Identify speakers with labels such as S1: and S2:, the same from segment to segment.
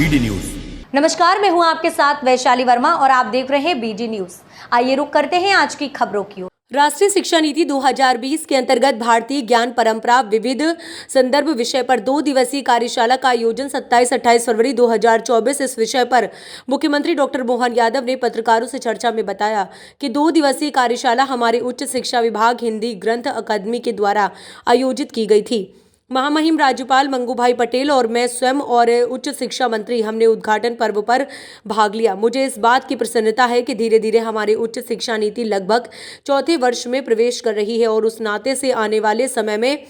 S1: BD news.
S2: नमस्कार, मैं हूं आपके साथ वैशाली वर्मा और आप देख रहे हैं बीडी न्यूज। आइए रुक करते हैं आज की खबरों की ओर। राष्ट्रीय शिक्षा नीति 2020 के अंतर्गत भारतीय ज्ञान परंपरा विविध संदर्भ विषय पर 2 दिवसीय कार्यशाला का आयोजन 27-28 फरवरी 2024 इस विषय पर मुख्यमंत्री डॉक्टर मोहन यादव ने पत्रकारों से चर्चा में बताया कि 2 दिवसीय कार्यशाला हमारे उच्च शिक्षा विभाग हिंदी ग्रंथ अकादमी के द्वारा आयोजित की गई थी। महामहिम राज्यपाल मंगू भाई पटेल और मैं स्वयं और उच्च शिक्षा मंत्री हमने उद्घाटन पर्व पर भाग लिया। मुझे इस बात की प्रसन्नता है कि धीरे धीरे हमारी उच्च शिक्षा नीति लगभग चौथे वर्ष में प्रवेश कर रही है और उस नाते से आने वाले समय में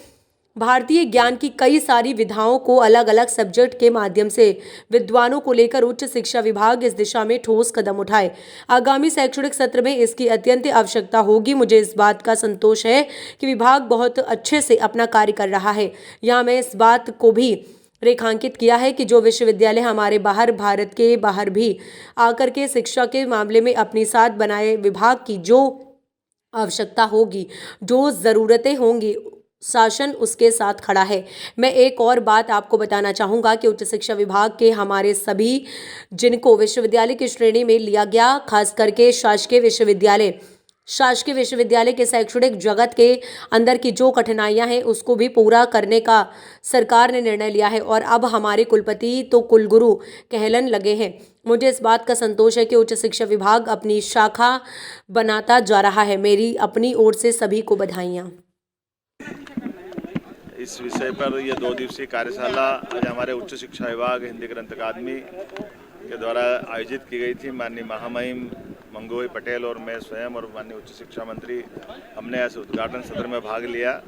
S2: भारतीय ज्ञान की कई सारी विधाओं को अलग अलग सब्जेक्ट के माध्यम से विद्वानों को लेकर उच्च शिक्षा विभाग इस दिशा में ठोस कदम उठाए। आगामी शैक्षणिक सत्र में इसकी अत्यंत आवश्यकता होगी। मुझे इस बात का संतोष है कि विभाग बहुत अच्छे से अपना कार्य कर रहा है। यहाँ मैं इस बात को भी रेखांकित किया है कि जो विश्वविद्यालय हमारे बाहर भारत के बाहर भी आकर के शिक्षा के मामले में अपनी साथ बनाए, विभाग की जो आवश्यकता होगी, जो ज़रूरतें होंगी, शासन उसके साथ खड़ा है। मैं एक और बात आपको बताना चाहूँगा कि उच्च शिक्षा विभाग के हमारे सभी जिनको विश्वविद्यालय की श्रेणी में लिया गया, खास करके शासकीय विश्वविद्यालय के शैक्षणिक जगत के अंदर की जो कठिनाइयां हैं उसको भी पूरा करने का सरकार ने निर्णय लिया है और अब हमारे कुलपति तो कुलगुरु कहलन लगे हैं। मुझे इस बात का संतोष है कि उच्च शिक्षा विभाग अपनी शाखा बनाता जा रहा है। मेरी अपनी ओर से सभी को बधाइयाँ।
S3: इस विषय पर यह 2 दिवसीय कार्यशाला आज हमारे उच्च शिक्षा विभाग हिंदी ग्रंथ अकादमी के द्वारा आयोजित की गई थी। माननीय महामहिम मंगू भाई पटेल और मैं स्वयं और माननीय उच्च शिक्षा मंत्री हमने इस उद्घाटन सत्र में भाग लिया।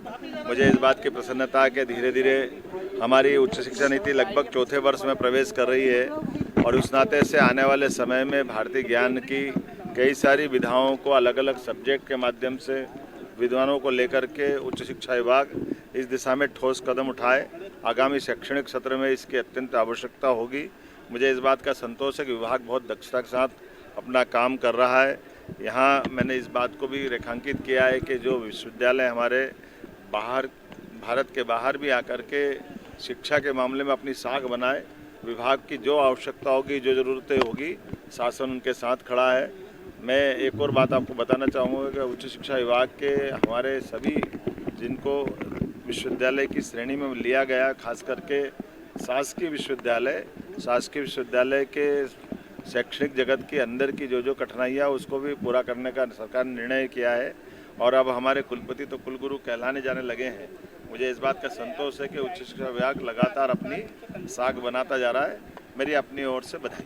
S3: मुझे इस बात की प्रसन्नता है कि धीरे धीरे हमारी उच्च शिक्षा नीति लगभग चौथे वर्ष में प्रवेश कर रही है और उस नाते से आने वाले समय में भारतीय ज्ञान की कई सारी विधाओं को अलग अलग सब्जेक्ट के माध्यम से विद्वानों को लेकर के उच्च शिक्षा विभाग इस दिशा में ठोस कदम उठाए। आगामी शैक्षणिक सत्र में इसकी अत्यंत आवश्यकता होगी। मुझे इस बात का संतोष है कि विभाग बहुत दक्षता के साथ अपना काम कर रहा है। यहाँ मैंने इस बात को भी रेखांकित किया है कि जो विश्वविद्यालय हमारे बाहर भारत के बाहर भी आकर के शिक्षा के मामले में अपनी साख बनाए, विभाग की जो आवश्यकता होगी, जो ज़रूरतें होगी, शासन उनके साथ खड़ा है। मैं एक और बात आपको बताना चाहूँगा कि उच्च शिक्षा विभाग के हमारे सभी जिनको विश्वविद्यालय की श्रेणी में लिया गया, खास करके शासकीय विश्वविद्यालय के शैक्षणिक जगत के अंदर की जो कठिनाइयाँ उसको भी पूरा करने का सरकार ने निर्णय किया है और अब हमारे कुलपति तो कुलगुरु कहलाने जाने लगे हैं। मुझे इस बात का संतोष है कि उच्च शिक्षा विभाग लगातार अपनी साख बनाता जा रहा है। मेरी अपनी ओर से बधाई।